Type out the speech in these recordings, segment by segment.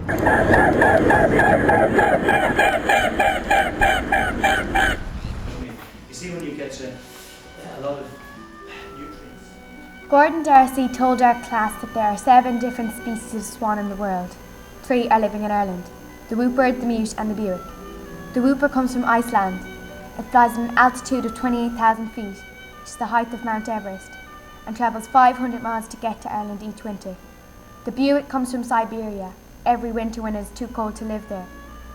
You see when you get a lot of nutrients. Gordon Darcy told our class that there are 7 different species of swan in the world. 3 are living in Ireland: the whooper, the mute and the Buick. The whooper comes from Iceland. It flies at an altitude of 28,000 feet, which is the height of Mount Everest, and travels 500 miles to get to Ireland each winter. The Buick comes from Siberia, every winter when it is too cold to live there.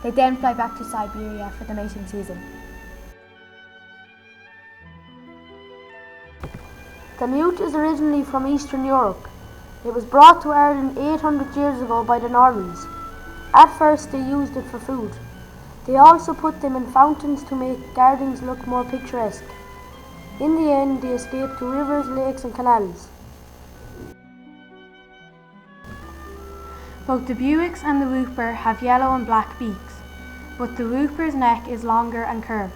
They then fly back to Siberia for the mating season. The mute is originally from Eastern Europe. It was brought to Ireland 800 years ago by the Normans. At first they used it for food. They also put them in fountains to make gardens look more picturesque. In the end, they escaped to rivers, lakes and canals. Both the Buicks and the whooper have yellow and black beaks, but the whooper's neck is longer and curved.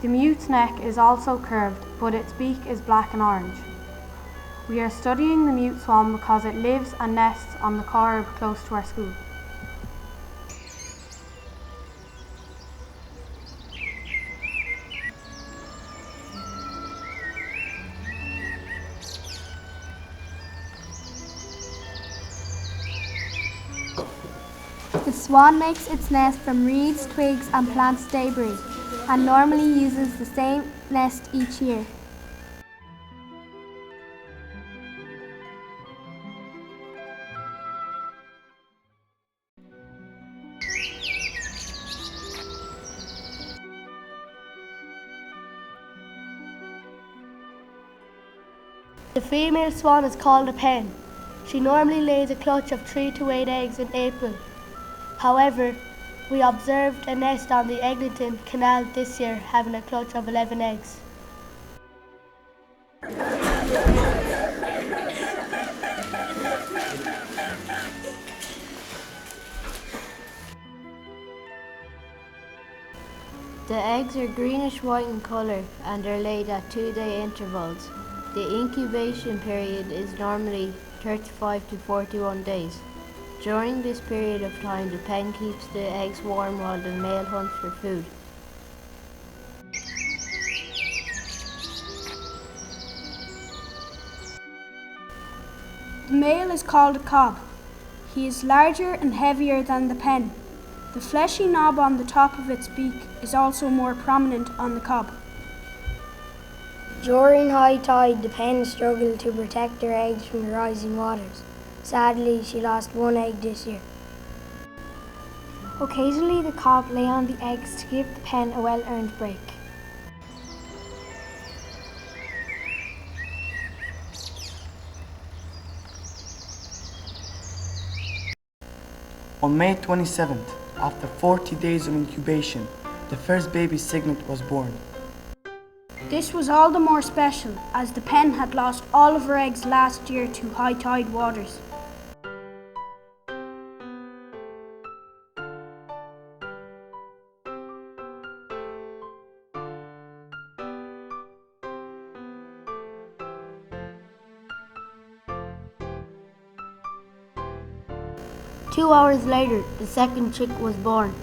The mute's neck is also curved, but its beak is black and orange. We are studying the mute swan because it lives and nests on the corb close to our school. The swan makes its nest from reeds, twigs and plant debris, and normally uses the same nest each year. The female swan is called a pen. She normally lays a clutch of 3 to 8 eggs in April. However, we observed a nest on the Eglinton Canal this year having a clutch of 11 eggs. The eggs are greenish-white in colour and are laid at 2-day intervals. The incubation period is normally 35 to 41 days. During this period of time, the pen keeps the eggs warm while the male hunts for food. The male is called a cob. He is larger and heavier than the pen. The fleshy knob on the top of its beak is also more prominent on the cob. During high tide, the pen struggled to protect her eggs from the rising waters. Sadly, she lost 1 egg this year. Occasionally the cob lay on the eggs to give the pen a well-earned break. On May 27th, after 40 days of incubation, the first baby cygnet was born. This was all the more special as the pen had lost all of her eggs last year to high tide waters. Two hours later, the second chick was born.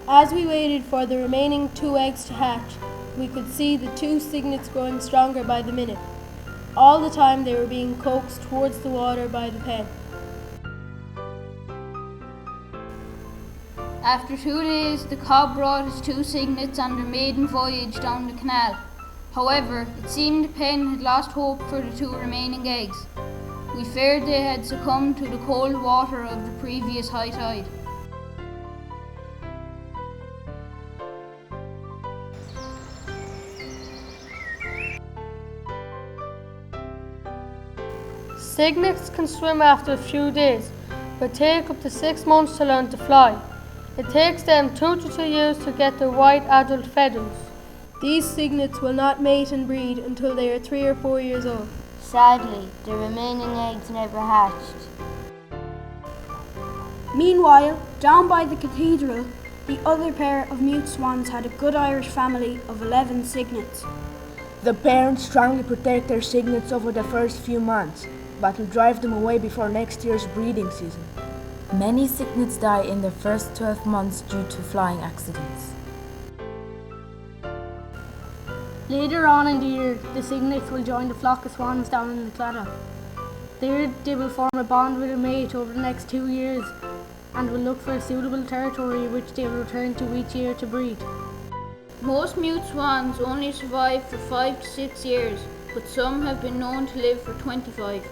As we waited for the remaining 2 eggs to hatch, we could see the 2 cygnets growing stronger by the minute. All the time they were being coaxed towards the water by the pen. After 2 days, the cob brought his 2 cygnets on their maiden voyage down the canal. However, it seemed the pen had lost hope for the 2 remaining eggs. We feared they had succumbed to the cold water of the previous high tide. Cygnets can swim after a few days, but take up to 6 months to learn to fly. It takes them 2 to 3 years to get their white adult feathers. These cygnets will not mate and breed until they are 3 or 4 years old. Sadly, the remaining eggs never hatched. Meanwhile, down by the cathedral, the other pair of mute swans had a good Irish family of 11 cygnets. The parents strongly protect their cygnets over the first few months, but will drive them away before next year's breeding season. Many cygnets die in their first 12 months due to flying accidents. Later on in the year, the cygnets will join the flock of swans down in the Claddagh. There they will form a bond with a mate over the next 2 years and will look for a suitable territory which they will return to each year to breed. Most mute swans only survive for 5 to 6 years, but some have been known to live for 25.